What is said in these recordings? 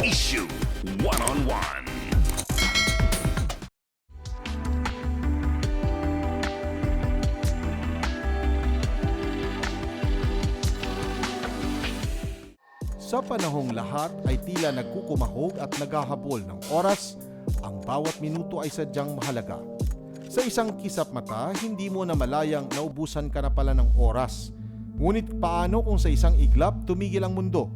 Isyu One-on-One. Sa panahong lahat ay tila nagkukumahog at naghahabol ng oras, ang bawat minuto ay sadyang mahalaga. Sa isang kisap mata, hindi mo na malayang naubusan ka na pala ng oras. Ngunit paano kung sa isang iglap tumigil ang mundo?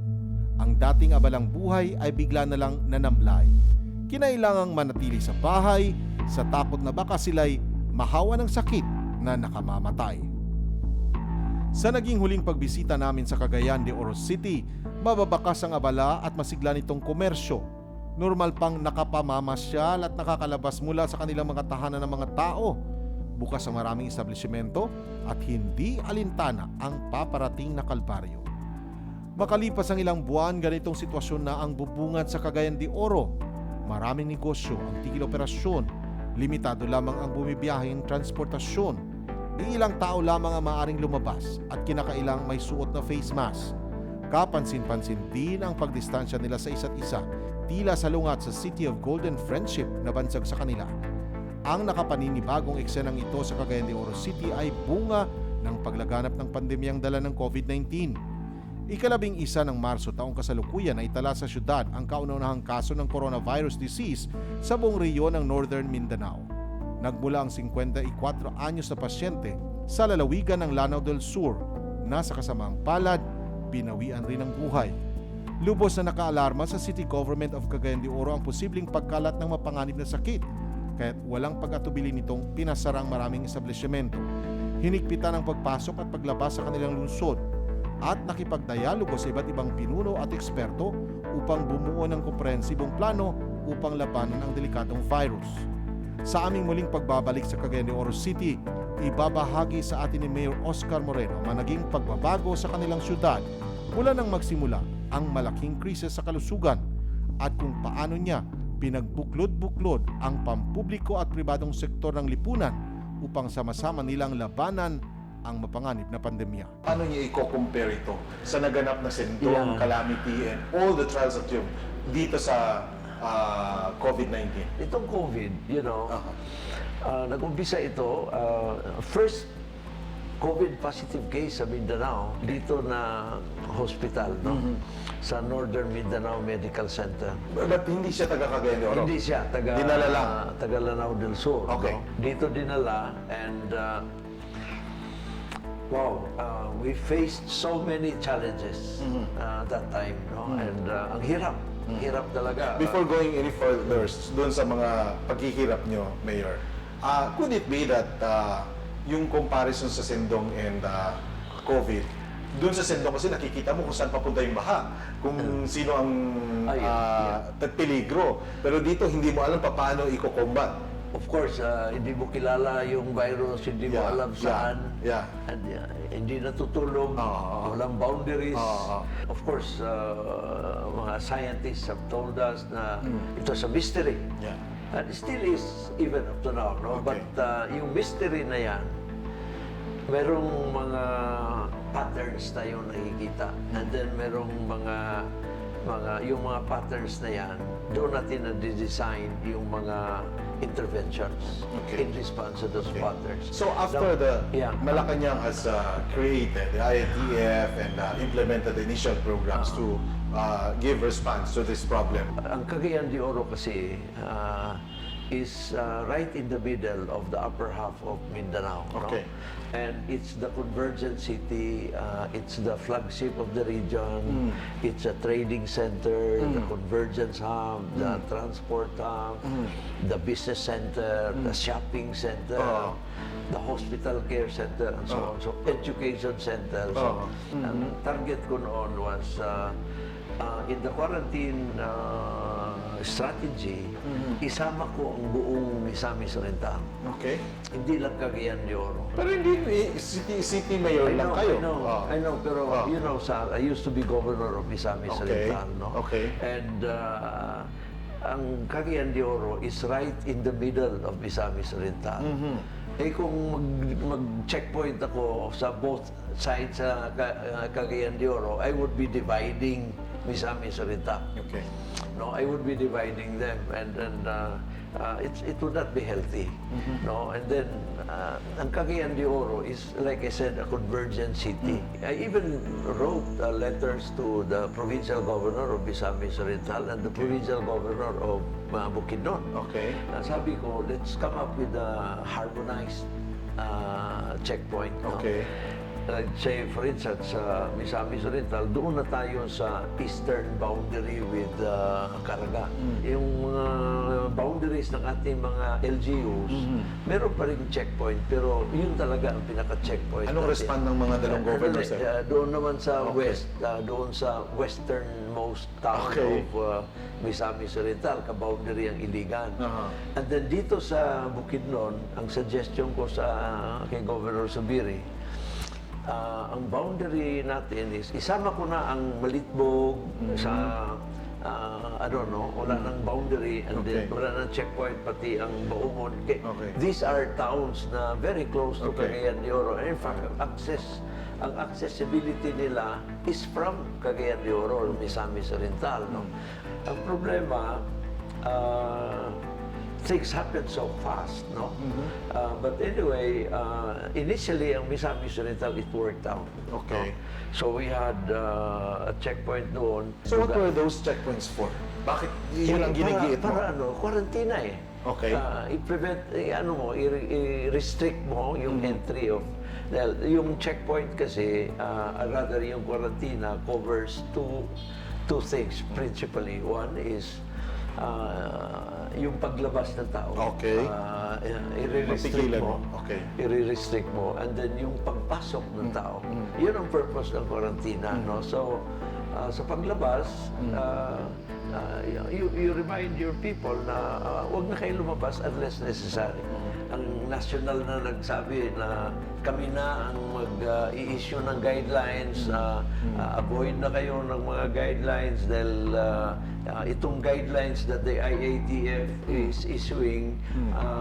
Ang dating abalang buhay ay bigla na lang nanamlay. Kinailangang manatili sa bahay, sa takot na baka sila'y mahawa ng sakit na nakamamatay. Sa naging huling pagbisita namin sa Cagayan de Oro City, mababakas ang abala at masigla nitong komersyo. Normal pang nakapamamasyal at nakakalabas mula sa kanilang mga tahanan ng mga tao. Bukas ang maraming establishmento at hindi alintana ang paparating na kalbaryo. Makalipas ang ilang buwan, ganitong sitwasyon na ang bubungad sa Cagayan de Oro. Maraming negosyo ang tigil operasyon, limitado lamang ang bumibiyaheng transportasyon. Ilang tao lamang ang maaaring lumabas at kinakailang may suot na face mask. Kapansin-pansin din ang pagdistansya nila sa isa't isa, tila salungat sa City of Golden Friendship na bansag sa kanila. Ang nakapaninibagong eksenang ito sa Cagayan de Oro City ay bunga ng paglaganap ng pandemyang dala ng COVID-19. Ika-11 ng Marso taong kasalukuyan ay itala sa syudad ang kauna-unahang kaso ng coronavirus disease sa buong rehiyon ng Northern Mindanao. Nagmula ang 54 anyos na pasyente sa lalawigan ng Lanao del Sur na sa kasamaang palad, binawian rin ang buhay. Lubos na nakaalarma sa City Government of Cagayan de Oro ang posibleng pagkalat ng mapanganib na sakit, kaya't walang pag-atubili nitong pinasarang maraming establishmento. Hinikpitan ang pagpasok at paglabas sa kanilang lungsod at nakipagdialogo sa iba't ibang pinuno at eksperto upang bumuo ng komprehensibong plano upang labanan ang delikadong virus. Sa aming muling pagbabalik sa Cagayan de Oro City, ibabahagi sa atin ni Mayor Oscar Moreno ang naging pagbabago sa kanilang syudad mula nang magsimula ang malaking krisis sa kalusugan at kung paano niya pinagbuklod-buklod ang pampubliko at pribadong sektor ng lipunan upang sama-sama nilang labanan ang mapanganib na pandemya. Paano niyo i-compare ito sa naganap na sendong, calamity, and all the trials that you've dito sa COVID-19? Itong COVID, nag-umpisa ito, first COVID positive case sa Mindanao, dito na hospital, sa Northern Mindanao Medical Center. But hindi siya taga Cagayan de Oro? Hindi siya, Dinala lang? taga Lanao del Sur. Okay. No? Dito dinala, and we faced so many challenges that time, no? And ang hirap talaga. Before going any further, doon sa mga paghihirap nyo, Mayor, could it be that yung comparison sa sendong and COVID, doon sa sendong kasi nakikita mo kung saan papunta yung baha, kung sino ang peligro. Pero dito hindi mo alam paano i-combat. Of course, hindi mo kilala yung virus, hindi mo alam saan. And, hindi natutulog, walang boundaries. Of course, mga scientists have told us na ito is a mystery. And it still is even up to now. No? Okay. But yung mystery na yan, merong mga patterns na yung nakikita. And then merong yung mga patterns na yan, doon natin na-design yung mga interventions in response to those patterns. So after Malacanang has created the INTF and implemented the initial programs to give response to this problem. Ang Cagayan de Oro kasi is right in the middle of the upper half of Mindanao. Okay. No? And it's the convergent city, it's the flagship of the region, it's a trading center, the convergence hub, the transport hub, the business center, the shopping center, the hospital care center, and so on. So, education center. So, ang target ko noon was in the quarantine strategy, isama ko ang buong Misamis Oriental. Okay. Hindi lang Cagayan de Oro. Pero hindi, city mayor lang kayo. I know, pero you know, sir, I used to be governor of Misamis Oriental, no? Okay. And ang Cagayan de Oro is right in the middle of Misamis Oriental. Eh kung mag-checkpoint ako sa both sides sa Cagayan de Oro, I would be dividing Misamis Oriental. Okay. No, I would be dividing them, and it would not be healthy. No, and then ang Cagayan de Oro is, like I said, a convergent city. I even wrote letters to the provincial governor of Misamis Oriental and the provincial governor of Bukidnon. Okay. Sabi ko, let's come up with a harmonized checkpoint. No? Okay. Say, for instance, sa Misamis Oriental, doon na tayo sa eastern boundary with Caraga. Yung boundaries ng ating mga LGUs, meron pa rin checkpoint, pero yun talaga ang pinaka-checkpoint. Anong respond ng mga dalawang governors? Doon naman sa west, doon sa westernmost town of Misamis Oriental, ka-boundary ang Iligan. And then dito sa Bukidnon, ang suggestion ko sa kay Governor Subiri, ang boundary natin is, isama ko na ang Malitbog sa, I don't know, wala nang boundary, and then wala nang checkpoint, pati ang Baumon. These are towns na very close to Cagayan de Oro. And in fact, ang accessibility nila is from Cagayan de Oro or Misamis Oriental. No? Ang problema, things happen so fast, no? But anyway, initially, ang Misamis Oriental, it worked out. Okay. No? So we had a checkpoint doon. So what were those checkpoints for? Bakit yun ang ginigiit mo? Para quarantina eh. Okay. I-prevent, i-restrict mo yung entry of, yung checkpoint kasi, rather yung quarantina covers two things principally. One is, yung paglabas ng tao. Okay. I-restrict mo. Okay. I-restrict mo. And then yung pagpasok ng tao. Yun ang purpose ng quarantina. No? So, sa paglabas, you remind your people na huwag na kayo lumabas unless necessary. Ang national na nagsabi na kami na ang mag-i-issue ng guidelines, avoid na kayo ng mga guidelines dahil itong guidelines that the IATF is issuing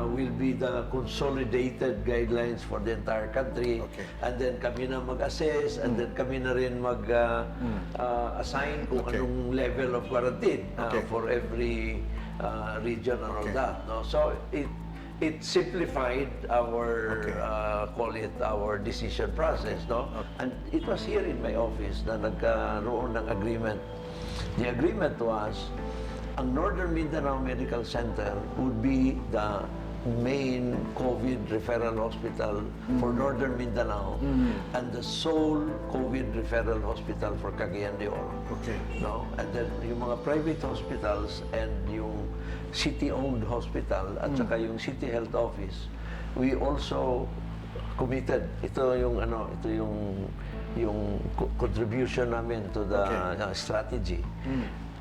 will be the consolidated guidelines for the entire country. Okay. And then kami na mag-assess, and then kami na rin mag-assign kung anong level of quarantine for every region and all that. No? So it simplified our call it our decision process, no? And it was here in my office na nagkaroon ng agreement. The agreement was ang Northern Mindanao Medical Center would be the main COVID referral hospital for Northern Mindanao and the sole COVID referral hospital for Cagayan de Oro. Okay. No? And then yung mga private hospitals and yung city-owned hospital at saka yung city health office, we also committed. Ito yung contribution namin to the strategy.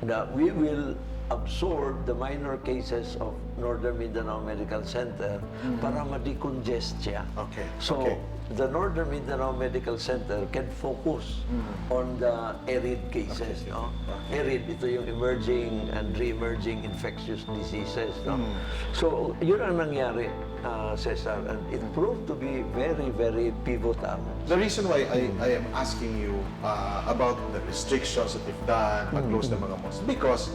That we will absorb the minor cases of Northern Mindanao Medical Center para ma-decongest siya. Okay. So, the Northern Mindanao Medical Center can focus on the arid cases. No? Arid, ito yung emerging and re-emerging infectious diseases. No? So, yun ang nangyari, Cesar, and it proved to be very, very pivotal. The reason why I am asking you about the restrictions that you've done, pag-close ng mga malls, because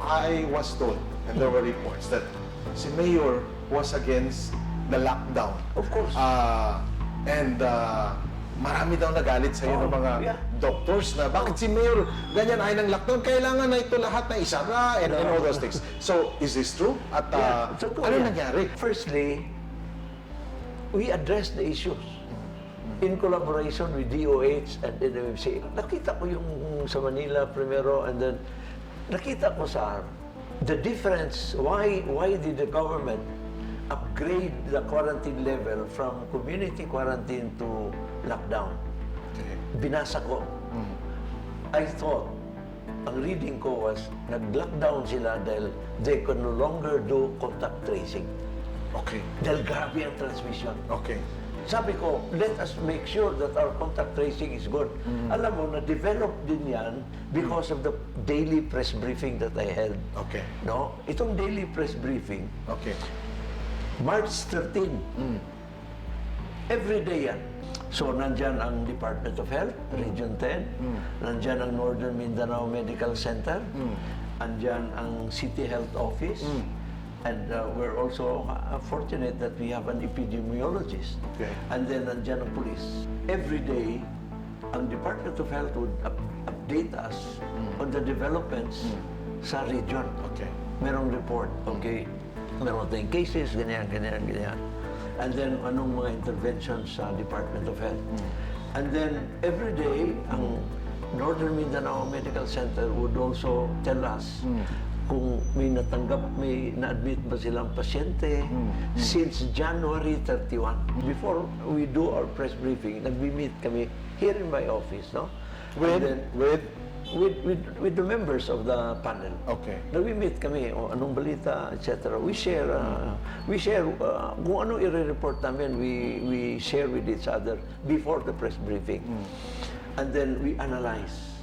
I was told, and there were reports, that si Mayor was against the lockdown. Of course. And marami daw nagalit sa iyo ng mga doctors na bakit si Mayor ganyan ay ng lockdown, kailangan na ito lahat na isara and all those things. So, is this true? At ano nangyari? Firstly, we addressed the issues in collaboration with DOH and NMC. Nakita ko yung sa Manila primero, and then nakita ko sa the difference, why did the government upgrade the quarantine level from community quarantine to lockdown. Binasa ko. I thought, ang reading ko was, nag-lockdown sila dahil they could no longer do contact tracing. Okay. Dahil grabe ang transmission. Okay. Sabi ko, let us make sure that our contact tracing is good. Alam mo, na-develop din yan because of the daily press briefing that I held. Okay. No? Itong daily press briefing, Okay. March 13, every day yan. So, nandyan ang Department of Health, Region 10. Nandyan ang Northern Mindanao Medical Center. Nandyan ang City Health Office. And we're also fortunate that we have an epidemiologist. Okay. And then nandyan ang police. Every day, ang Department of Health would update us on the developments sa region. Okay. Merong report, okay? Meron tayong cases, ganyan. And then, anong mga interventions sa Department of Health. And then, every day, ang Northern Mindanao Medical Center would also tell us kung may na-admit ba silang pasyente since January 31. Before we do our press briefing, nag-meet kami here in my office, no? With the members of the panel. Okay. Nag-meet kami, o anong balita, etc. We share kung anong i-report namin, we share with each other before the press briefing. And then we analyze.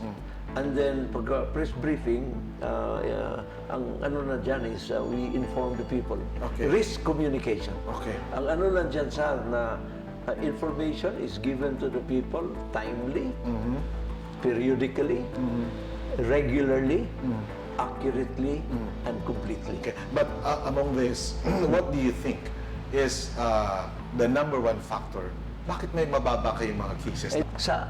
And then pag press briefing, ang ano na dyan is we inform the people. Okay. Risk communication. Okay. Ang ano na dyan, sir, na information is given to the people timely, periodically, regularly, accurately, and completely. Okay. But among this, what do you think is the number one factor? Bakit may mababa kayong mga cases? Sa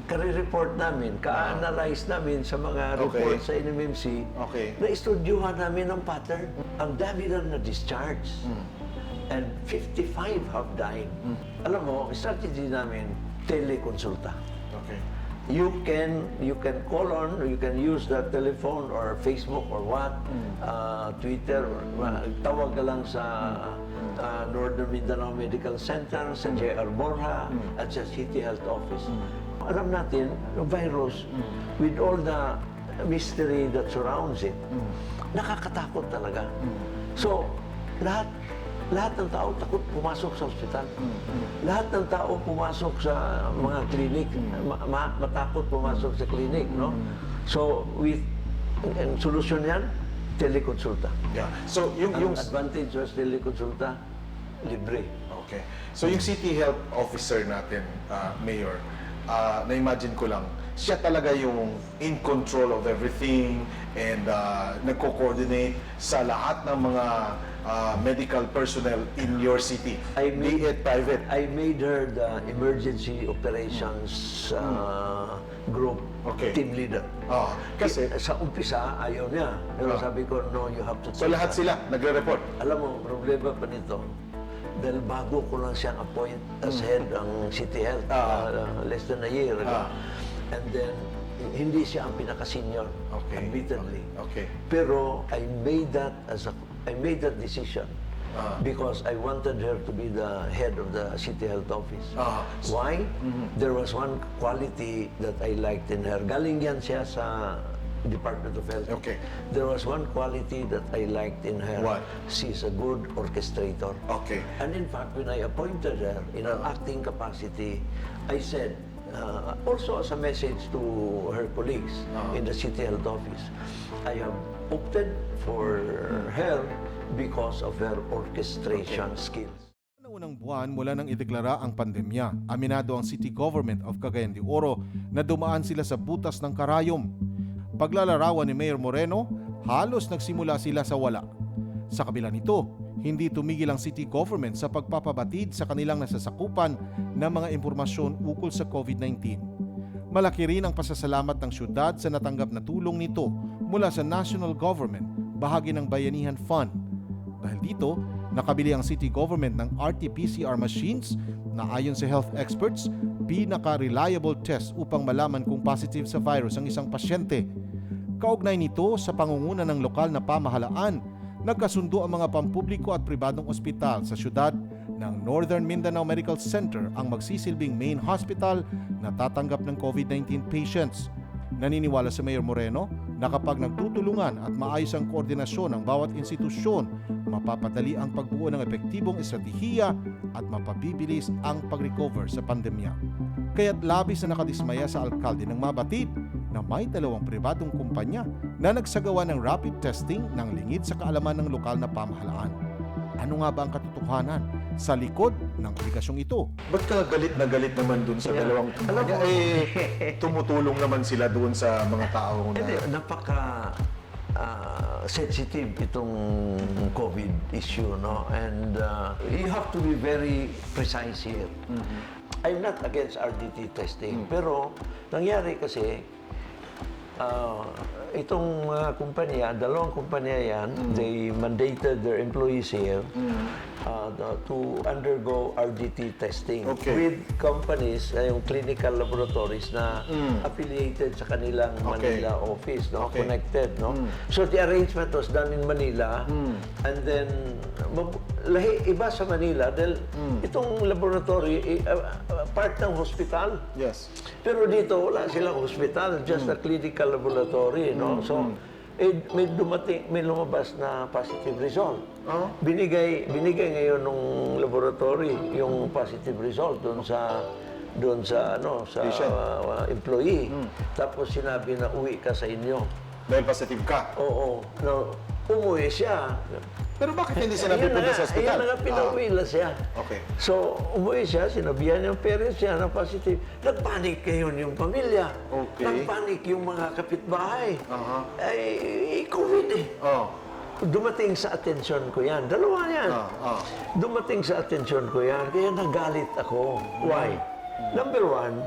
kare-report namin, ka-analyze namin sa mga reports sa NMMC, na-estudyuhan namin ang pattern. Ang dami na na-discharge. And 55 have died. Alam mo, strategy namin, telekonsulta. Okay. You can call on, you can use the telephone or Facebook or what, Twitter, or tawag ka lang sa Northern Mindanao Medical Center, sa J.R. Borja, at sa City Health Office. Alam natin, yung virus, with all the mystery that surrounds it, nakakatakot talaga. So, lahat ng tao takot pumasok sa ospital. Lahat ng tao pumasok sa mga klinik, matakot pumasok sa klinik, no? So, ang solusyon yan, telekonsulta. Yeah. So, yung advantage was telekonsulta, libre. Okay. So, yung City Health Officer natin, Mayor, na-imagine ko lang, siya talaga yung in control of everything and nagko-coordinate sa lahat ng mga medical personnel in your city, be it private. I made her the emergency operations group team leader. Kasi sa umpisa, ayaw niya. Pero sabi ko, no, you have to so lahat sila nagre-report? Alam mo, problema pa nito, dahil bago ko lang siyang appoint as head ng City Health, less than a year ago. And then, hindi siya ang pinaka-senior, admittedly. Okay. Pero I made that decision because I wanted her to be the head of the City Health Office. Why? There was one quality that I liked in her. Galing yan siya sa Department of Health. Okay. There was one quality that I liked in her. What? She's a good orchestrator. Okay. And in fact, when I appointed her in an acting capacity, I said, also as a message to her colleagues in the City Health Office, I have opted for her because of her orchestration skills. Unang buwan mula nang ideklara ang pandemya, aminado ang City Government of Cagayan de Oro na dumaan sila sa butas ng karayom. Paglalarawan ni Mayor Moreno, halos nagsimula sila sa wala. Sa kabila nito, hindi tumigil ang City Government sa pagpapabatid sa kanilang nasasakupan ng mga impormasyon ukol sa COVID-19. Malaki rin ang pasasalamat ng syudad sa natanggap na tulong nito mula sa National Government, bahagi ng Bayanihan Fund. Dahil dito, nakabili ang City Government ng RT-PCR machines na ayon sa health experts, pinaka-reliable test upang malaman kung positive sa virus ang isang pasyente. Kaugnay nito sa pangunguna ng lokal na pamahalaan, nagkasundo ang mga pampubliko at pribadong ospital sa syudad ng Northern Mindanao Medical Center ang magsisilbing main hospital na tatanggap ng COVID-19 patients. Naniniwala si Mayor Moreno na kapag nagtutulungan at maayos ang koordinasyon ng bawat institusyon, mapapadali ang pagbuo ng epektibong estratehiya at mapabibilis ang pag-recover sa pandemya. Kaya't labis na nakadismaya sa alkalde ng mabatid na may 2 pribadong kumpanya na nagsagawa ng rapid testing ng lingid sa kaalaman ng lokal na pamahalaan. Ano nga ba ang katotohanan sa likod ng alikasyong ito. Ba't ka galit na galit naman dun sa dalawang kumpanya? Tumutulong naman sila dun sa mga tao na... Hindi, napaka sensitive itong COVID issue, no? And you have to be very precise here. I'm not against RDT testing, pero nangyari kasi itong kumpanya, dalawang kumpanya yan, they mandated their employees here to undergo RDT testing with companies, yung clinical laboratories na affiliated sa kanilang Manila office, no? Connected, no? So the arrangement was done in Manila, and then iba sa Manila dahil itong laboratory part ng hospital. Yes. Pero dito wala silang hospital, just a clinical laboratory, no? So may lumabas na positive result. Binigay ngayon ng laboratory yung positive result doon sa employee. Tapos sinabi na uwi ka sa inyo. Dahil positive ka? Oo. No, umuwi siya. Pero bakit hindi sinabi punta sa ospital? Ayun na nga, pinauwi na siya. Okay. So, umuwi siya, sinabihan yung parents niya na positive. Nagpanik ngayon yung pamilya. Okay. Nagpanik yung mga kapitbahay. Ay, COVID eh. Dumating sa atensyon ko yan. Dalawa yan. Dumating sa atensyon ko yan. Kaya nagalit ako. Why? Number one,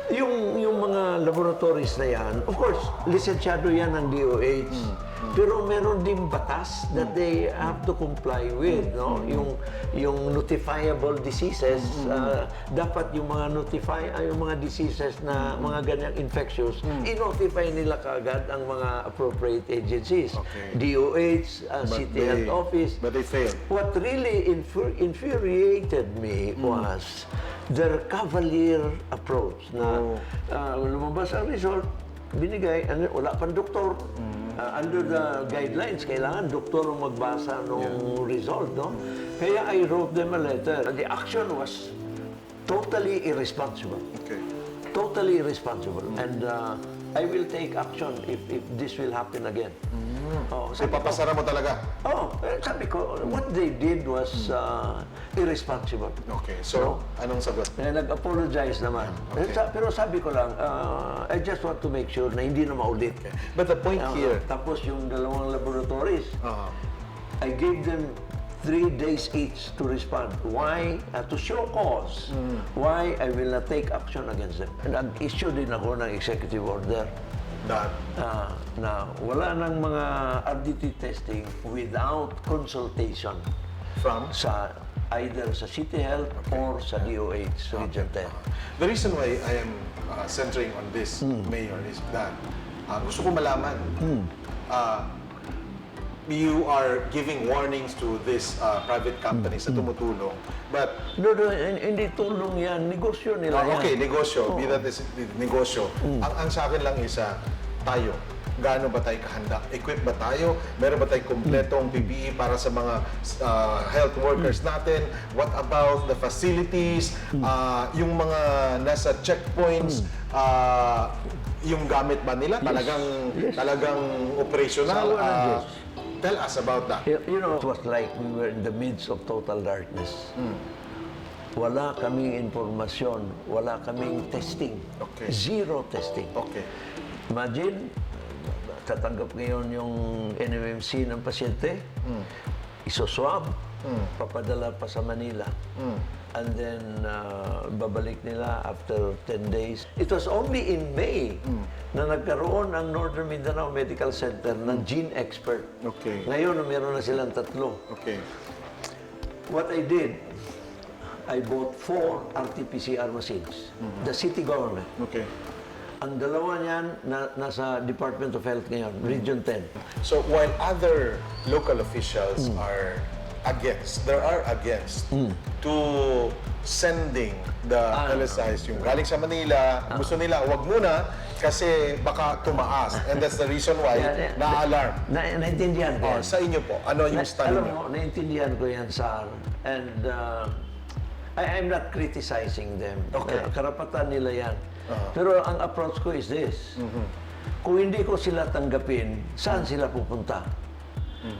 yung mga laboratories na yan, of course, lisensyado yan ng DOH. Pero meron din batas that they have to comply with, no? Yung notifiable diseases, dapat yung mga diseases na mga ganyang infectious, i-notify nila kaagad ang mga appropriate agencies. DOH, City Health Office. But they failed. What really infuriated me was their cavalier approach na lumabas ang result, binigay, wala pang doktor. Under the guidelines, kailangan doktor ang magbasa ng result, no? Kaya I wrote them a letter. The action was totally irresponsible. Okay. Totally irresponsible. And I will take action if this will happen again. So, papasara mo talaga? Sabi ko, what they did was irresponsible. Okay. So, anong sagot? Nag-apologize naman. Pero sabi ko lang, I just want to make sure na hindi na maulit. Okay. But the point here... Tapos yung dalawang laboratories, I gave them 3 days each to respond. Why? To show cause. Why I will not take action against them. Nag-issue din ako ng executive order. Na wala nang mga RDT testing without consultation From? Either sa City Health or sa DOH, Region 10. The reason why I am centering on this, Mayor, is that gusto ko malaman, you are giving warnings to this private companies na tumutulong, but... No, hindi tulong yan. Negosyo nila yan. Okay, negosyo. Be that is negosyo. Ang sa akin lang isa, tayo. Gaano ba tayo kahanda? Equip ba tayo? Meron ba tayong kompletong PPE para sa mga health workers natin? What about the facilities? Yung mga nasa checkpoints, yung gamit ba nila? Talagang operational? Tell us about that. You know, it was like we were in the midst of total darkness. Wala kaming informasyon, wala kaming testing. Okay. Zero testing. Okay. Imagine, tatanggap ngayon yung NMMC ng pasyente, isoswab, papadala pa sa Manila. And then, babalik nila after 10 days. It was only in May na nagkaroon ang Northern Mindanao Medical Center ng gene expert. Okay. Ngayon, meron na silang 3. Okay. What I did, I bought 4 RT-PCR machines. The city government. Okay. Ang dalawa niyan, nasa Department of Health ngayon, Region 10. So while other local officials are against to sending the LSIs, yung galing sa Manila, gusto nila, wag muna kasi baka tumaas. And that's the reason why na-alarm. Naintindihan ko yan. Sa inyo po, ano yung stand Alam niyo? mo, naintindihan ko yan, Sar. And I'm not criticizing them. Okay. Karapatan nila yan. Pero ang approach ko is this. Kung hindi ko sila tanggapin, saan sila pupunta?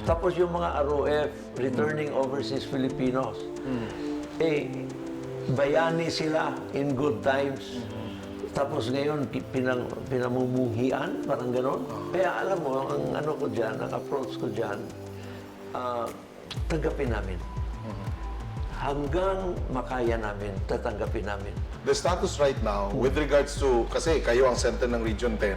Tapos yung mga ROF, Returning Overseas Filipinos, bayani sila in good times. Tapos ngayon, pinamumuhian, parang gano'n. Kaya alam mo, ang ano ko dyan, ang approach ko dyan, tanggapin namin. Hanggang makaya namin, tatanggapin namin. The status right now, with regards to, kasi kayo ang center ng Region 10,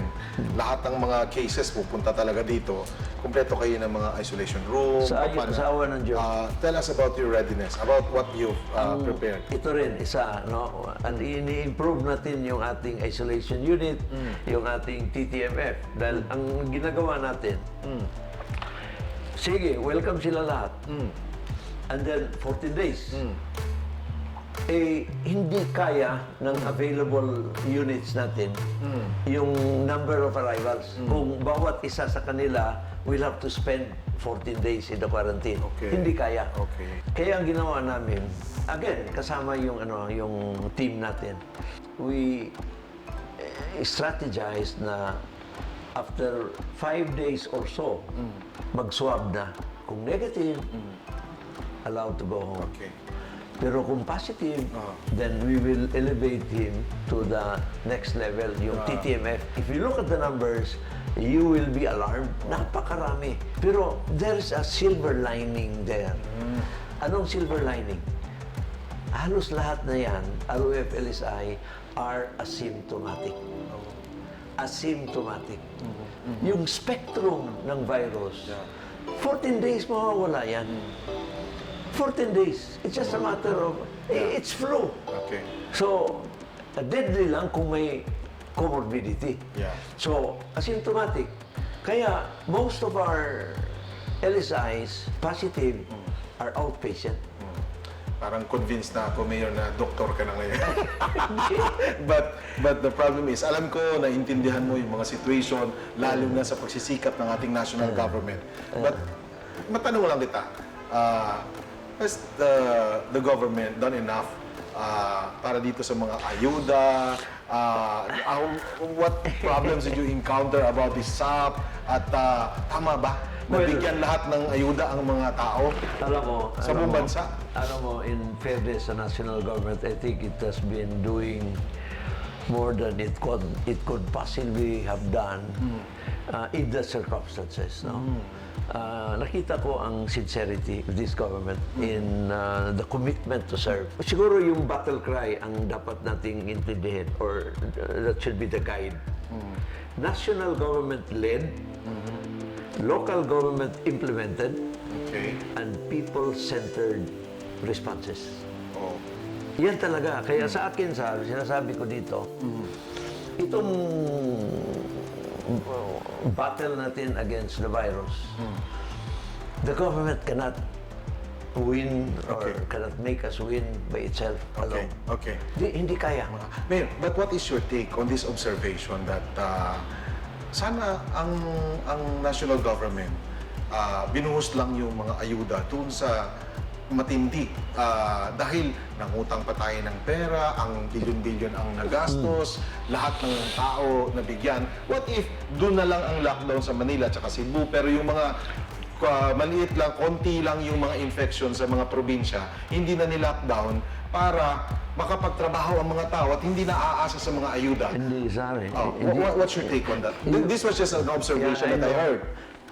lahat ng mga cases pupunta talaga dito, kumpleto kayo ng mga isolation room. Sa awa ng Diyos. Tell us about your readiness, about what you've prepared. Ito rin, isa, no? And ini-improve natin yung ating isolation unit, yung ating TTMF. Dahil ang ginagawa natin, sige, welcome sila lahat. And then 14 days. Hindi kaya ng available units natin yung number of arrivals. Kung bawat isa sa kanila will have to spend 14 days in the quarantine. Okay. Hindi kaya. Okay. Kaya ang ginawa namin, again, kasama yung yung team natin, we strategized na after 5 days or so, mag-swab na. Kung negative, allowed to go home. Okay. Pero kung positive, then we will elevate him to the next level, yung TTMF. If you look at the numbers, you will be alarmed. Napakarami. Pero there's a silver lining there. Anong silver lining? Halos lahat na yan, ROF, LSI, are asymptomatic. Asymptomatic. Yung spectrum ng virus, 14 days mawawala yan. 14 days. It's just a matter of, it's flu. Okay. So, deadly lang kung may comorbidity. Yeah. So, asymptomatic. Kaya, most of our LSIs, positive, are outpatient. Parang convinced na ako, Mayor, na doktor ka na ngayon. but the problem is, alam ko, naintindihan mo yung mga situation, lalo na sa pagsisikap ng ating national government. But, matanong lang kita, has the government done enough para dito sa mga ayuda? What problems did you encounter about this SAP? At tama ba? Nabigyan lahat ng ayuda ang mga tao sa buong bansa? Alam mo, in fairness sa national government, I think it has been doing more than it could possibly have done in the circumstances. No? Nakita ko ang sincerity of this government in the commitment to serve. Siguro yung battle cry ang dapat nating intindihin, or that should be the guide. National government led, local government implemented, and people-centered responses. Yan talaga. Kaya sa akin, sinasabi ko dito, itong battle natin against the virus, the government cannot win or cannot make us win by itself alone. Okay. Hindi kaya. Mayor, but what is your take on this observation that sana ang national government binuhos lang yung mga ayuda dun sa matindi dahil nangutang pa tayo ng pera, ang bilyon-bilyon ang nagastos, lahat ng tao nabigyan. What if doon na lang ang lockdown sa Manila at Cebu, pero yung mga maliit lang, konti lang yung mga infection sa mga probinsya, hindi na ni-lockdown para makapagtrabaho ang mga tao at hindi na aasa sa mga ayuda. Hindi, sorry. What's your take on that? This was just an observation that I heard.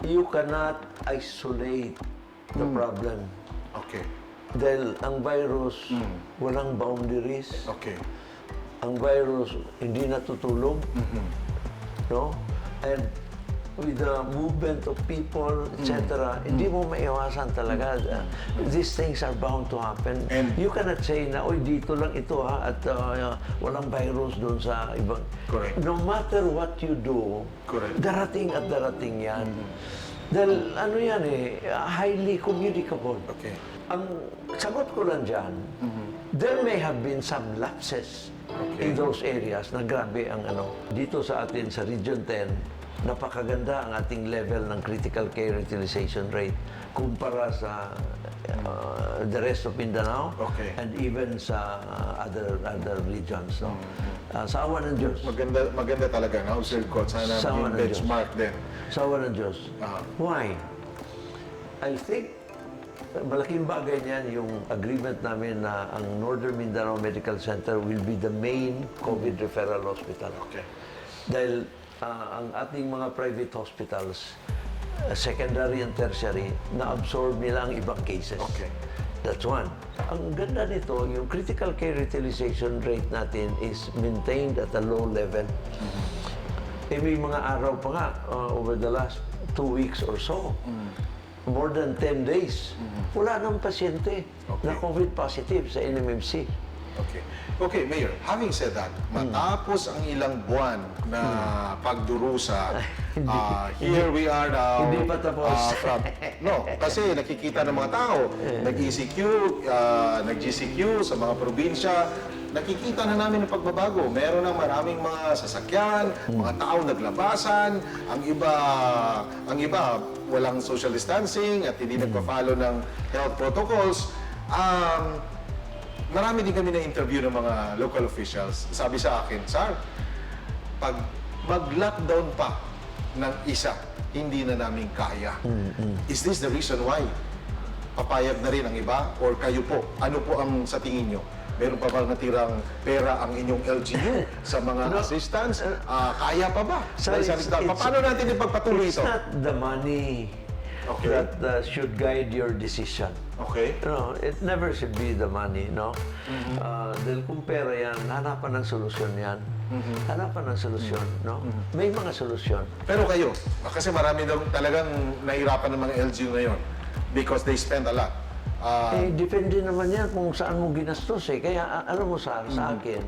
You cannot isolate the problem. Okay. Dahil ang virus, walang boundaries. Okay. Ang virus, hindi natutulog. No? And with the movement of people, etc., hindi mo maiwasan talaga. These things are bound to happen. And you cannot say na, oy, dito lang ito at walang virus doon sa ibang. Correct. No matter what you do, darating at darating yan. Dahil ano yan highly communicable. Okay. Ang sagot ko lang dyan, there may have been some lapses in those areas na grabe ang dito sa atin sa Region 10, napakaganda ang ating level ng critical care utilization rate kumpara sa the rest of Mindanao and even sa other regions. No? Sa awa ng Diyos. Maganda talaga. Na-observe ko. Sana maging benchmark din. Sa awa ng Diyos. Why? I think malaking bagay niyan yung agreement namin na ang Northern Mindanao Medical Center will be the main COVID referral hospital. Okay. Dahil ang ating mga private hospitals, secondary and tertiary, na-absorb nila ang ibang cases. Okay. That's one. Ang ganda nito, yung critical care utilization rate natin is maintained at a low level. Eh, may mga araw pa nga, over the last 2 weeks or so, more than 10 days, wala nang pasyente na COVID positive sa NMMC. Okay. Okay, Mayor, having said that, matapos ang ilang buwan na pagdurusa, here we are now. Hindi pa tapos. No, kasi nakikita ng mga tao, nag-ECQ, nag-GCQ sa mga probinsya, nakikita na namin ang pagbabago. Meron ng maraming mga sasakyan, mga tao naglabasan, ang iba walang social distancing at hindi nagpa-follow ng health protocols. Marami din kami na-interview ng mga local officials. Sabi sa akin, Sir, pag mag-lockdown pa ng isa, hindi na namin kaya. Is this the reason why? Papayag na rin ang iba? Or kayo po? Ano po ang sa tingin nyo? Meron pa bang natirang pera ang inyong LGU sa mga assistants? Kaya pa ba? Paano natin ipagpatuloy ito? It's not the money that should guide your decision. Okay. No, it never should be the money, no? Dahil kung pera yan, hanapan ng solusyon yan. Hanapan ng solusyon, no? May mga solusyon. Pero kayo, kasi marami daw talagang nahirapan ng mga LGU ngayon because they spend a lot. Depende naman yan kung saan mo ginastos eh. Kaya alam mo sa akin,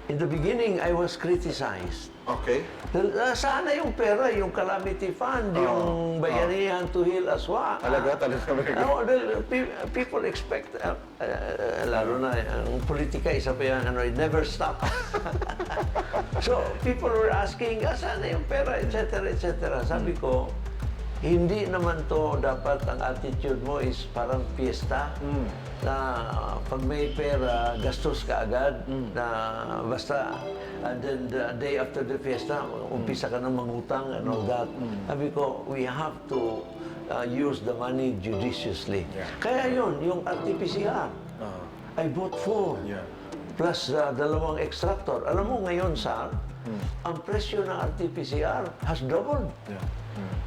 in the beginning, I was criticized. Okay. Sana yung pera, yung calamity fund, yung bayanihan to heal aswa. Talaga. People expect, lalo na, ang politika, isa pa yan, it never stop. So, people were asking, sana yung pera, etc., etc. Sabi ko, hindi naman to dapat ang attitude mo is parang fiesta na pag may pera, gastos ka agad na basta and then the day after the fiesta, umpisa ka na mangutang and all that. Sabi ko, we have to use the money judiciously. Yeah. Kaya yun, yung RT-PCR, I bought 4. Yeah. Plus 2 extractor. Alam mo ngayon, Sar, ang presyo ng RT-PCR has doubled. Yeah.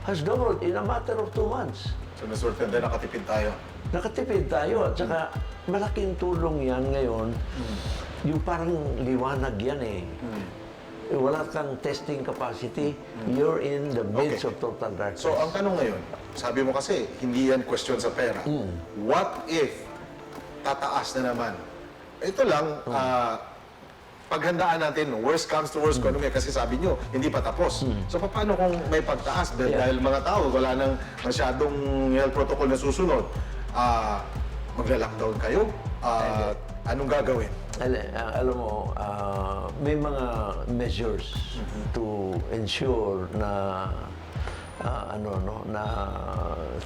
Has doubled in a matter of 2 months. So, nasorte na nakatipid tayo. Nakatipid tayo at saka malaking tulong yan ngayon. Yung parang liwanag yan eh. Wala kang testing capacity, you're in the midst of total darkness. So, ang tanong ngayon, sabi mo kasi, hindi yan question sa pera. What if tataas na naman? Ito lang, paghandaan natin, worst comes to worst economy, kasi sabi nyo, hindi pa tapos. So, paano kung may pagtaas dahil mga tao, wala nang masyadong health protocol na susunod, magla-lockdown kayo? Anong gagawin? Alam mo, may mga measures to ensure na na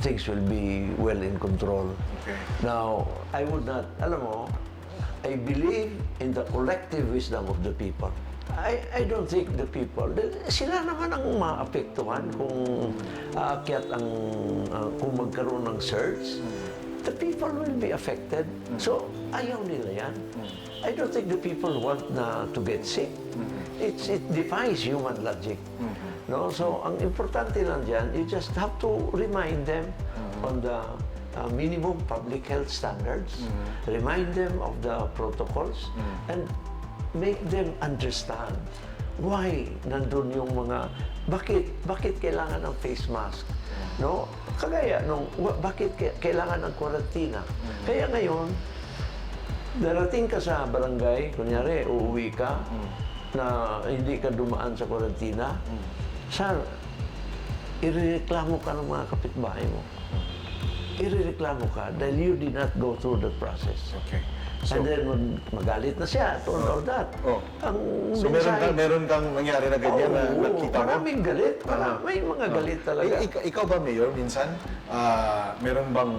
things will be well in control. Okay. Now, I would not, alam mo, I believe in the collective wisdom of the people. I don't think the people, sila naman ang maapektuhan kung aakyat kung magkaroon ng surge. The people will be affected. So, ayaw nila yan. I don't think the people want to get sick. It defies human logic. No? So, ang importante lang dyan, you just have to remind them on the minimum public health standards, remind them of the protocols, and make them understand why nandun yung mga, bakit kailangan ng face mask? No? Kagaya nung, bakit kailangan ng kwarantina? Kaya ngayon, darating ka sa barangay, kunyari, uuwi ka, na hindi ka dumaan sa kwarantina, sir, irereklamo ka ng mga kapitbahay mo. Irereklamo ka dahil you did not go through the process. Okay. So, and then magalit na siya, to all that. So meron kang nangyari na ganyan na nakita mo? Maraming galit. May mga galit talaga. Ikaw ba, Mayor, minsan, meron bang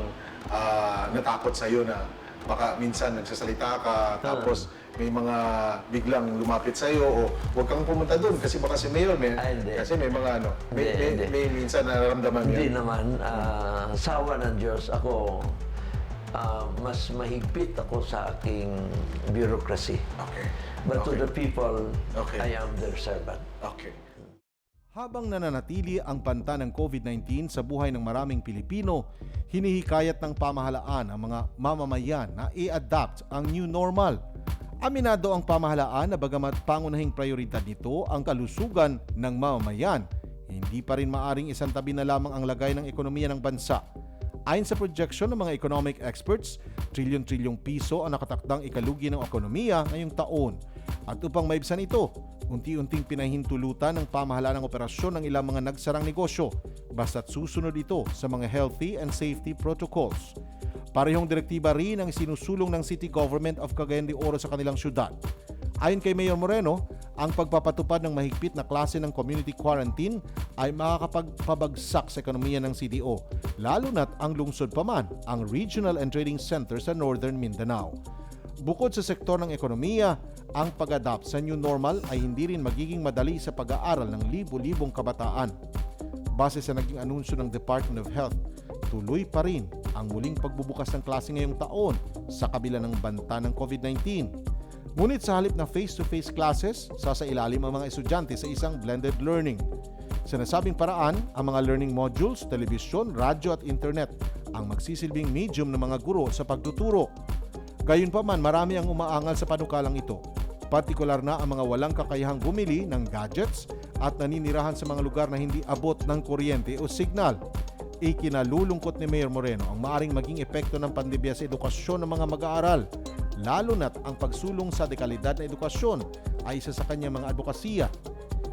natakot sa'yo na baka minsan nagsasalita ka, tapos may mga biglang lumapit sa iyo o huwag kang pumunta doon kasi baka si Mayor Hindi. kasi may mga ano, Hindi. may minsan nararamdaman Hindi yun. naman. Sawa ng Diyos, ako, mas mahigpit ako sa aking bureaucracy. Okay. But to the people, Okay. I am their servant. Okay. Habang nananatili ang banta ng COVID-19 sa buhay ng maraming Pilipino, hinihikayat ng pamahalaan ang mga mamamayan na i-adapt ang new normal. Aminado ang pamahalaan na bagamat pangunahing prioridad nito ang kalusugan ng mamamayan, hindi pa rin maaring isantabi na lamang ang lagay ng ekonomiya ng bansa. Ayon sa projection ng mga economic experts, trilyon-trilyong piso ang nakatakdang ikalugi ng ekonomiya ngayong taon. At upang maibsan ito, unti-unting pinahintulutan ng pamahalaan ng operasyon ng ilang mga nagsarang negosyo basta't susunod ito sa mga healthy and safety protocols. Parehong direktiba rin ang sinusulong ng City Government of Cagayan de Oro sa kanilang syudad. Ayon kay Mayor Moreno, ang pagpapatupad ng mahigpit na klase ng community quarantine ay makakapagpabagsak sa ekonomiya ng CDO, lalo na't ang lungsod pa man ang Regional and Trading Center sa Northern Mindanao. Bukod sa sektor ng ekonomiya, ang pag-adapt sa new normal ay hindi rin magiging madali sa pag-aaral ng libo-libong kabataan. Base sa naging anunsyo ng Department of Health, tuloy pa rin ang muling pagbubukas ng klase ngayong taon sa kabila ng banta ng COVID-19. Ngunit sa halip na face-to-face classes, sasailalim ang mga estudyante sa isang blended learning. Sa nasabing paraan, ang mga learning modules, telebisyon, radyo at internet ang magsisilbing medium ng mga guro sa pagtuturo. Gayunpaman, marami ang umaangal sa panukalang ito. Partikular na ang mga walang kakayahang bumili ng gadgets at naninirahan sa mga lugar na hindi abot ng kuryente o signal. Ikinalulungkot ni Mayor Moreno ang maaring maging epekto ng pandemya sa edukasyon ng mga mag-aaral, lalo na't ang pagsulong sa dekalidad na edukasyon ay isa sa kanyang mga advokasya.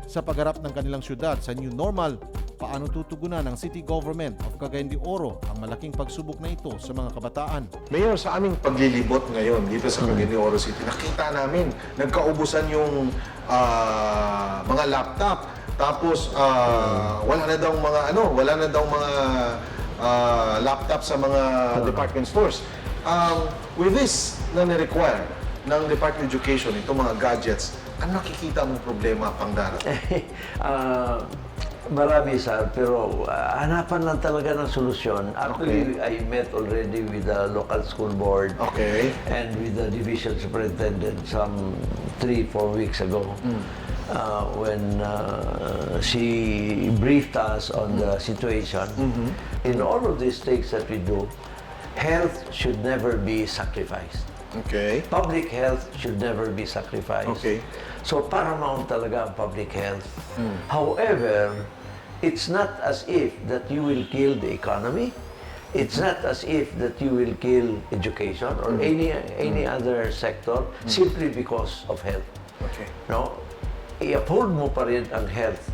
Sa pagharap ng kanilang syudad sa new normal, paano tutugunan ng City Government of Cagayan de Oro ang malaking pagsubok na ito sa mga kabataan? Mayor, sa aming paglilibot ngayon dito sa Cagayan de Oro City, nakita namin nagkaubusan yung mga laptop. Tapos wala na daw mga laptop sa mga department stores. With this na ni-require ng Department of Education, itong mga gadgets, ano nakikita mong problema pang darating? Marami, sir, pero hanapan lang talaga ng solusyon. Actually, I met already with the local school board and with the division superintendent some 3-4 weeks ago. When she briefed us on the situation. In all of these things that we do, health should never be sacrificed. Public health should never be sacrificed. So paramount talaga ang public health. However, it's not as if that you will kill the economy. It's not as if that you will kill education or any other sector simply because of health. No? I-uphold mo pa rin ang health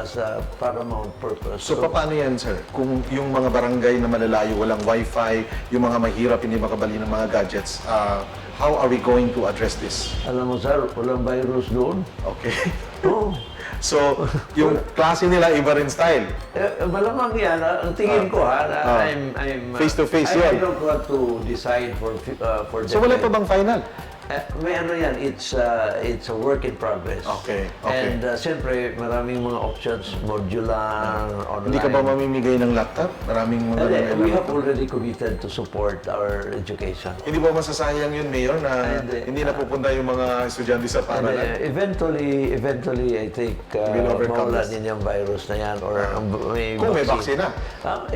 as a paramount purpose. So, paano yan, sir? Kung yung mga barangay na malalayo, walang wifi, yung mga mahirap, hindi makabali ng mga gadgets, how are we going to address this? Alam mo, sir, walang virus doon. No. So, yung klase nila, iba rin style. Malamang yan. Ang tingin ko, I'm face-to-face I yun. don't want to decide for So, wala pa bang final? May ano yan, it's a work in progress. And siyempre, maraming mga options, modular, online. Hindi ka ba mamimigay ng laptop? Maraming mga We have already committed to support our education. Hindi ba masasayang yun, Mayor, na hindi napupunta yung mga estudyante sa paaralan? Eventually, I think, mawala din yung virus na yan or Kung may vaccine na?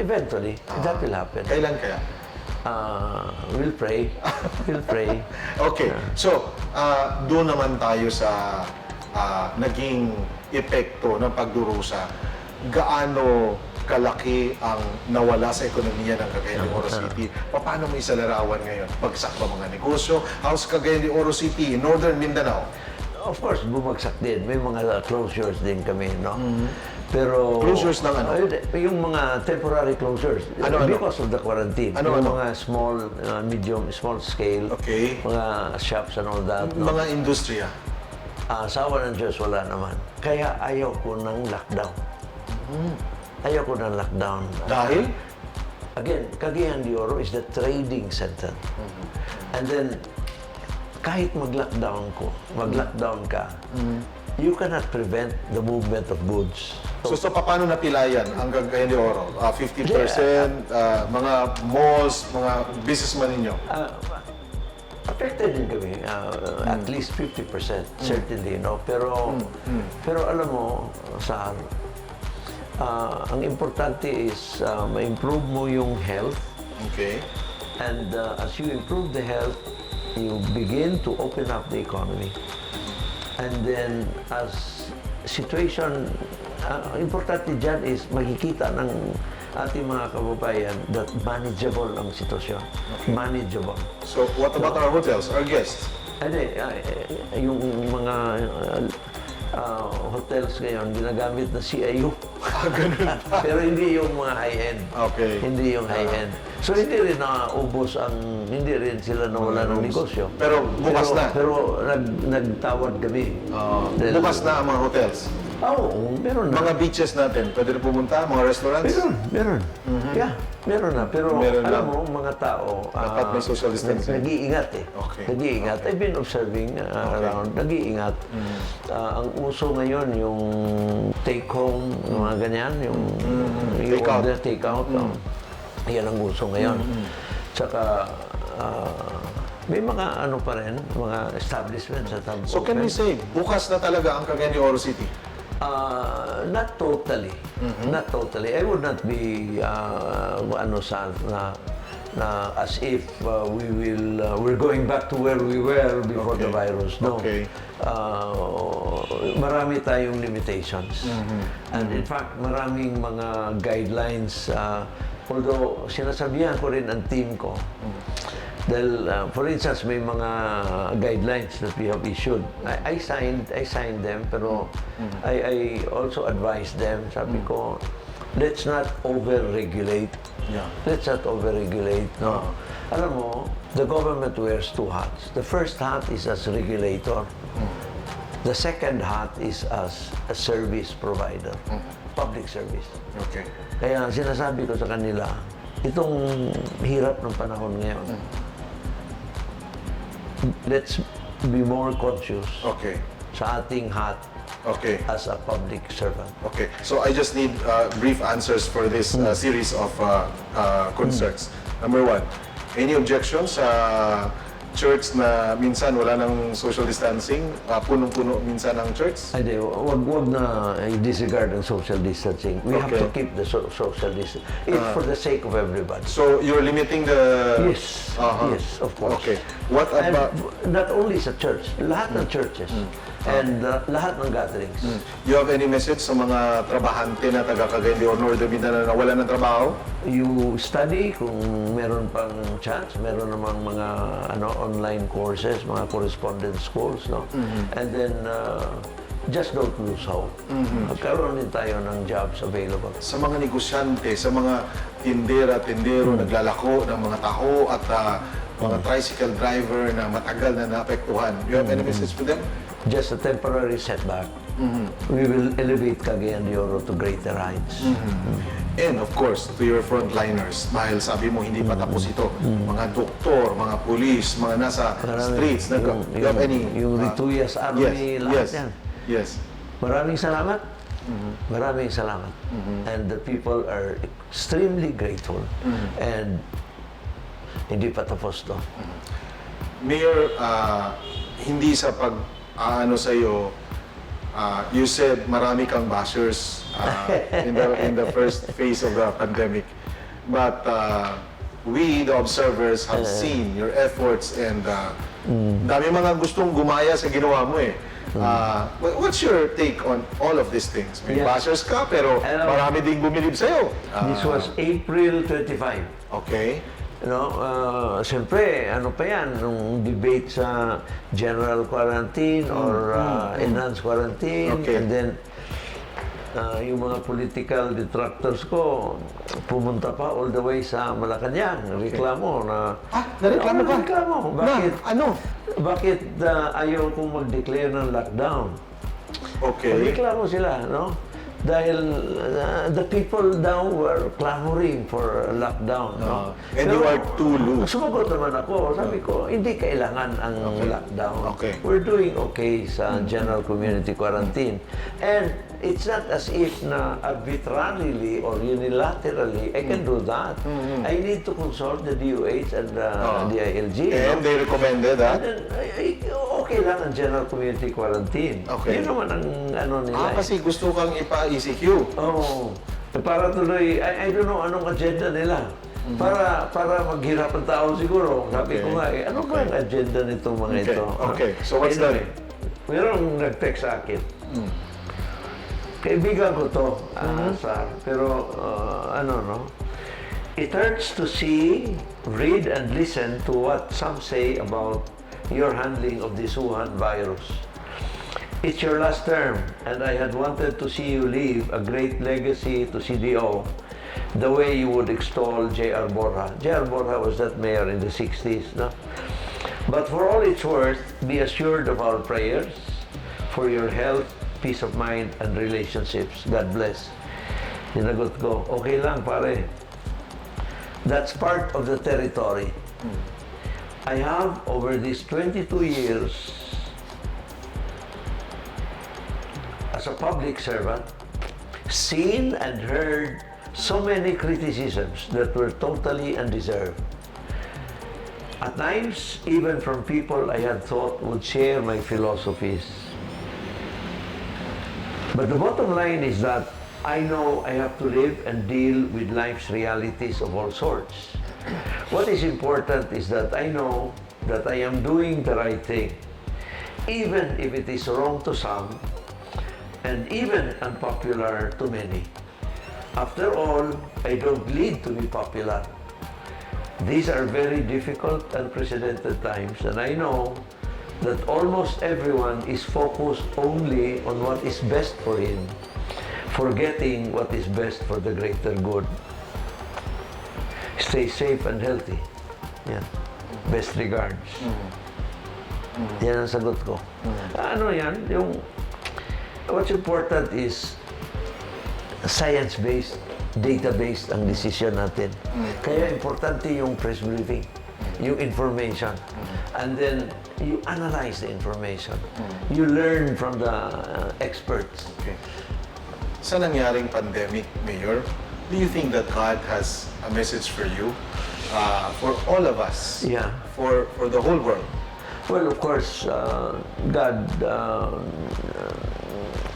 Eventually, that will happen. Kailan kaya? We'll pray. So, doon naman tayo sa naging epekto ng pagdurusa. Gaano kalaki ang nawala sa ekonomiya ng Cagayan de Oro City? Paano mo isalarawan ngayon? Bagsak ba mga negosyo? How's Cagayan de Oro City, Northern Mindanao? Of course, bumagsak din. May mga closures din kami, no? Pero closures ng ano? Yung mga temporary closures because of the quarantine. Yung mga small scale, mga shops and all that. Mga industriya? Sawa ng Diyos, wala naman. Kaya ayaw ko ng lockdown. Ayaw ko ng lockdown. Dahil? Again, Cagayan de Oro is the trading center. And then, kahit mag-lockdown ka, you cannot prevent the movement of goods. So paano napilayan ang Cagayan de Oro? 50%, mga malls, mga businessman ninyo? Affected din kami, at least 50%, certainly, no? Pero alam mo, ang importante is ma-improve mo yung health. Okay. And as you improve the health, you begin to open up the economy. And then as situation, importante dyan is makikita ng ating mga kababayan that manageable ang sitwasyon. Okay. Manageable. So what about our hotels, our guests? Yung mga hotels ngayon, ginagamit na CIU. Pero hindi yung mga high-end. Okay. Hindi yung high-end. So hindi rin hindi rin sila nawala ng negosyo. Pero bukas na. Pero nagtawad kami. Bukas na ang mga hotels. Oo, meron na. Mga beaches natin, pwede na pumunta, mga restaurants? Meron. Yeah, meron na. Pero Meron alam lang. mo, mga tao, Dapat may social distancing. nag-iingat eh. Okay. Nag-iingat. I've been observing around, nag-iingat. Ang uso ngayon, yung take-home, mga ganyan, yung order, take-out. Yan ang uso ngayon. Tsaka, may mga ano pa rin, mga establishments at So can we say, bukas na talaga ang Cagayan de Oro City? Not totally. Not totally. I would not be as if we're going back to where we were before the virus. No. Okay. Marami tayong limitations. And in fact, maraming mga guidelines. Although sinasabihan ko rin ang team ko. Dahil, for instance, may mga guidelines that we have issued. I signed them, pero I also advised them. Sabi ko, let's not over-regulate. Yeah. Let's not over-regulate. No? Alam mo, the government wears two hats. The first hat is as regulator. The second hat is as a service provider. Public service. Okay. Kaya sinasabi ko sa kanila, itong hirap ng panahon ngayon, let's be more conscious Okay. sa ating hat Okay. as a public servant. Okay. So I just need brief answers for this series of concerns. Number one, any objections sa church na minsan wala nang social distancing, punong-puno minsan ang church? Hindi, wag na i-disregard ang social distancing. We have to Okay. keep the social distancing. It's for the sake of everybody. So you're limiting the... Yes, yes, of course. Okay. What And about... not only sa church, lahat ng churches and lahat ng gatherings. You have any message sa mga trabahante na taga Cagayan de Oro, Northern Mindanao na wala ng trabaho? You study kung meron pang chance, meron namang mga online courses, mga correspondence schools, no? And then just don't lose hope. Magkaroon din tayo ng jobs available. Sa mga negosyante, sa mga tindera-tindero, naglalako ng mga taho at mga tricycle driver na matagal na naapektuhan. You have any message for them? Just a temporary setback. We will elevate Cagayan de Oro to greater heights. And of course, to your frontliners, dahil sabi mo hindi pa tapos ito, mga doktor, mga pulis, mga nasa streets, you have any... Yung Rituyas Army, lahat yan. Yes. Maraming salamat. Maraming salamat. And the people are extremely grateful. And hindi pa tapos to. Mayor, hindi sa pag-ano sa'yo, you said marami kang bashers in the first phase of the pandemic. But we, the observers, have seen your efforts and dami mga gustong gumaya sa ginawa mo eh. What's your take on all of these things? May bashers ka, pero marami ding bumilib sa'yo. This was April 25. Okay. Siyempre, ano pa yan, nung debate sa general quarantine or enhanced quarantine, Okay. and then yung mga political detractors ko, pumunta pa all the way sa Malacanang, reklamo na... nareklamo ka? Reklamo. Bakit? Ano? Bakit ayaw kong mag-declare ng lockdown? Okay. Reklamo sila, no? Dahil the people now were clamoring for a lockdown. No? And you are too loose. Sumagot naman ako. Sabi ko, hindi kailangan ang lockdown. Okay. We're doing okay sa general community quarantine. And it's not as if na arbitrarily or unilaterally I can do that. I need to consult the DOH and the ILG. And they recommended that? And then, okay lang ang general community quarantine. Okay. Yun naman ang ano nila. Kasi gusto kang ipa-ECQ. Oo. Para tuloy, I don't know anong agenda nila. Para maghirap ang tao siguro. Sabi ko nga, ano ba ang agenda nitong mga ito? Okay, so what's that? Mayroong nag-text sa akin. Kaibigan ko to, Sar. Pero, it hurts to see, read, and listen to what some say about your handling of this Wuhan virus. It's your last term, and I had wanted to see you leave a great legacy to CDO, the way you would extol J.R. Borja. J.R. Borja was that mayor in the 60s, no? But for all it's worth, be assured of our prayers for your health, peace of mind, and relationships. God bless. Sinagot ko, okay lang pare. That's part of the territory. I have, over these 22 years, as a public servant, seen and heard so many criticisms that were totally undeserved. At times, even from people I had thought would share my philosophies. But the bottom line is that I know I have to live and deal with life's realities of all sorts. What is important is that I know that I am doing the right thing, even if it is wrong to some, and even unpopular to many. After all, I don't need to be popular. These are very difficult, unprecedented times, and I know that almost everyone is focused only on what is best for him, forgetting what is best for the greater good. Stay safe and healthy. Yan. Best regards. Yan ang sagot ko. Ano yan? What's important is science-based, data-based ang decision natin. Kaya importante yung press briefing, yung information. And then, you analyze the information. You learn from the experts. Okay. Sa nangyaring pandemic, Mayor, do you think that God has a message for you, for all of us, Yeah. for the whole world? Well, of course, God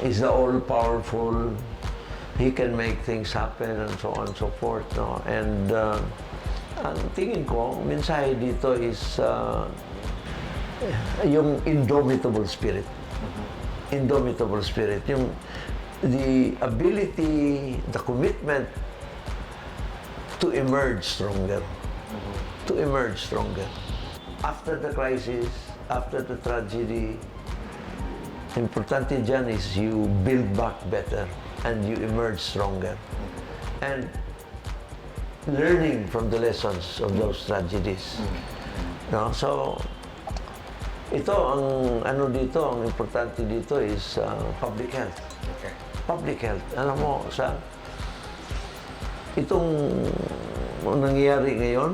is the all-powerful. He can make things happen and so on and so forth. No? And ang tingin ko, mensahe dito is yung indomitable spirit. Indomitable spirit. Yung the ability, the commitment to emerge stronger. To emerge stronger. After the crisis, after the tragedy, importante dyan is you build back better and you emerge stronger. And learning from the lessons of those tragedies. No? So, ito, ang importante dito is public health. Okay. Public health. Alam mo, itong nangyayari ngayon,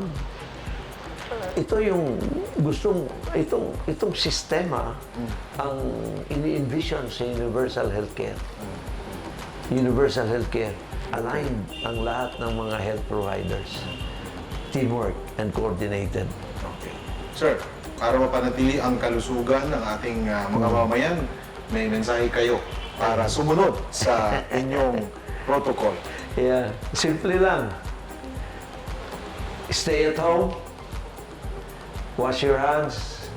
ito yung itong sistema ang ini-envision sa universal healthcare. Universal healthcare. Aligned ang lahat ng mga health providers. Teamwork and coordinated. Okay. Sir, para mapanatili ang kalusugan ng ating mga mamayan, may mensahe kayo para sumunod sa inyong protocol. Yeah, simple lang. Stay at home. Wash your hands.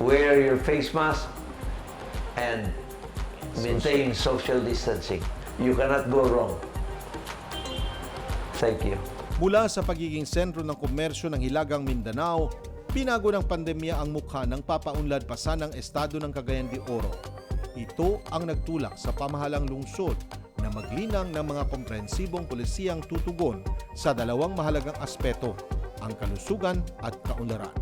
Wear your face mask. And maintain social distancing. You cannot go wrong. Thank you. Mula sa pagiging sentro ng komersyo ng Hilagang Mindanao, binago ng pandemya ang mukha ng papaunlad pasanang estado ng Cagayan de Oro. Ito ang nagtulak sa pamahalang lungsod na maglinang ng mga komprehensibong pulisiyang tutugon sa dalawang mahalagang aspeto, ang kalusugan at kaunlaran.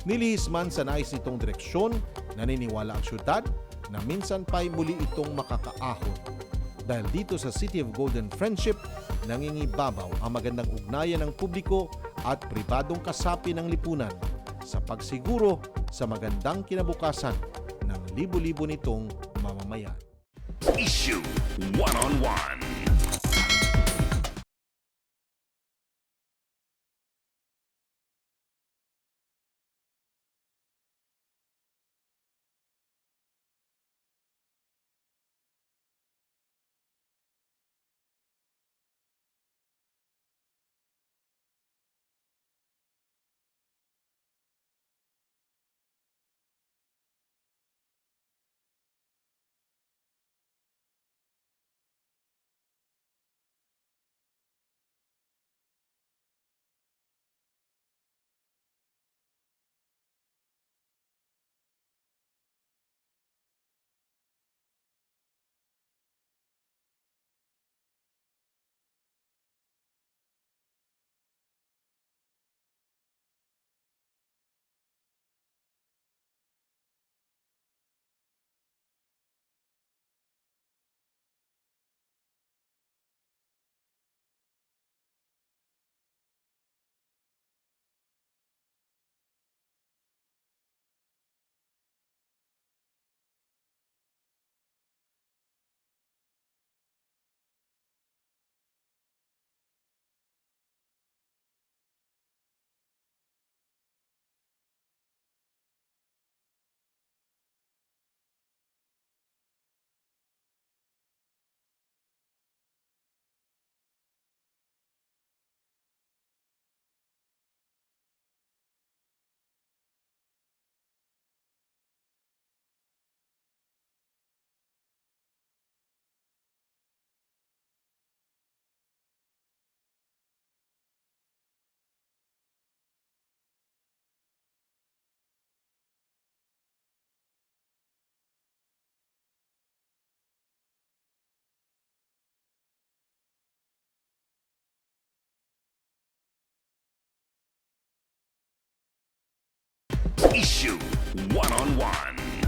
Nilihis man sa nais nitong direksyon, naniniwala ang syudad na minsan pa'y muli itong makakaahon. Dahil dito sa City of Golden Friendship, nangingibabaw ang magandang ugnayan ng publiko at pribadong kasapi ng lipunan sa pagsiguro sa magandang kinabukasan ng libo-libo nitong mamamayan. Isyu One-on-One. Isyu One-on-One.